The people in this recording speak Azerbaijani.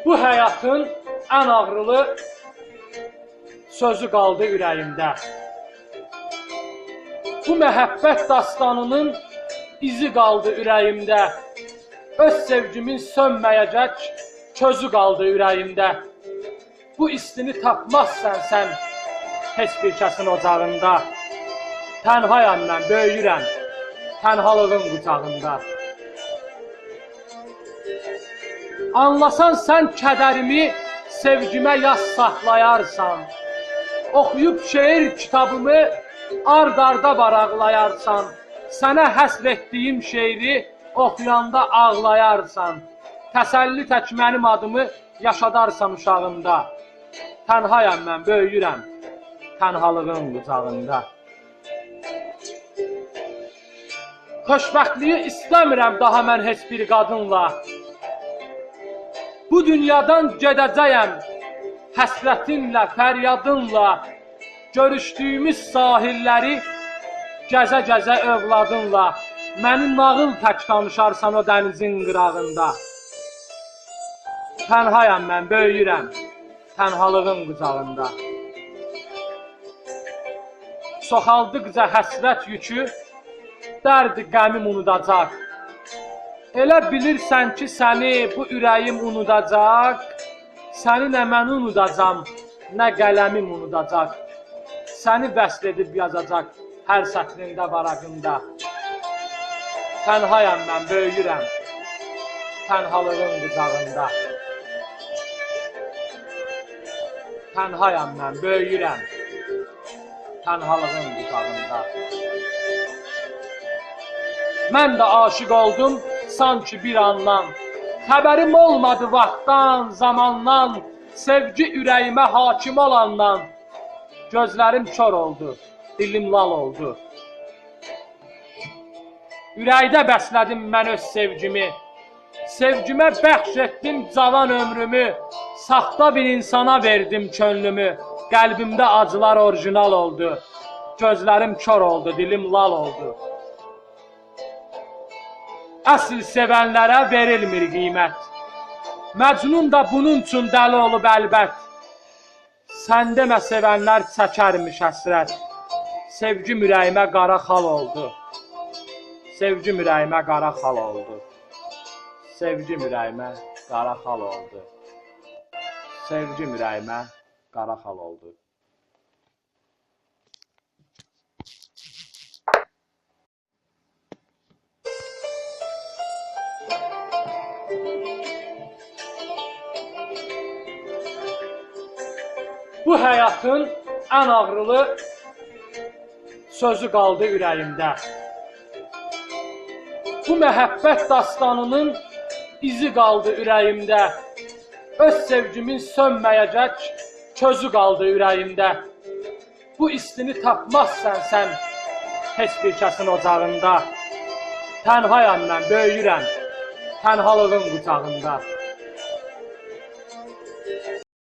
Bu həyatın ən ağrılı sözü qaldı ürəyimdə. Bu məhəbbət dastanının izi qaldı ürəyimdə. Öz sevgimin sönməyəcək közü qaldı ürəyimdə. Bu istini tapmazsan sən heç bir kəsin ocağında. Tənhayam mən, böyüyürəm tənhalığın qucağında. Anlasan sən kədərimi, sevgimə yaz saxlayarsan. Oxuyub şeir kitabımı ard-arda baraqlayarsan. Sənə həsr etdiyim şeiri oxuyanda ağlayarsan. Təsəlli tək mənim adımı yaşadarsan uşağında. Tənhayam mən, böyüyürəm tənhalığın qucağında. Xoşbəxtliyi istəmirəm daha mən heç bir qadınla. Bu dünyadan gedəcəyəm həsrətinlə, fəryadınla. Görüşdüyümüz sahilləri gəzə-gəzə övladınla. Məni nağıl tək danışarsan o dənizin qırağında. Tənhayam mən, böyüyürəm tənhalığın qucağında. Soxaldıqca həsrət yükü dərdi qəmim unudacaq. Elə bilirsən ki, səni bu ürəyim unudacaq. Səni nə mən unudacam, nə qələmim unudacaq. Səni vəsl edib yazacaq hər sətrində varaqında. Tənhayam mən, böyüyürəm tənhalığın qucağında. Tənhayam mən, böyüyürəm tənhalığın qucağında. Mən də aşiq oldum sanki bir andan. Xəbərim olmadı vaxtdan, zamandan. Sevgi ürəyimə hakim olandan. Gözlərim kör oldu, dilim lal oldu. Ürəkdə bəslədim mən öz sevgimi. Sevgimə bəxş etdim cavan ömrümü. Saxta bir insana verdim könlümü. Qəlbimdə acılar orijinal oldu. Gözlərim kör oldu, dilim lal oldu. Əsl sevənlərə verilmir qiymət. Məcnun da bunun üçün dəli olub əlbət. Sən demə sevənlər çəkərmiş həsrət. Sevgim ürəyimə qara xal oldu. Sevgim ürəyimə qara xal oldu. Sevgim ürəyimə qara xal oldu. Sevgim ürəyimə qara xal oldu. Bu həyatın ən ağrılı sözü qaldı ürəyimdə. Bu məhəbbət dastanının izi qaldı ürəyimdə. Öz sevgimin sönməyəcək közü qaldı ürəyimdə. Bu istini tapmazsan sən heç bir kəsin ocağında. Tənhayam mən, böyüyürəm tənhalığın qucağında.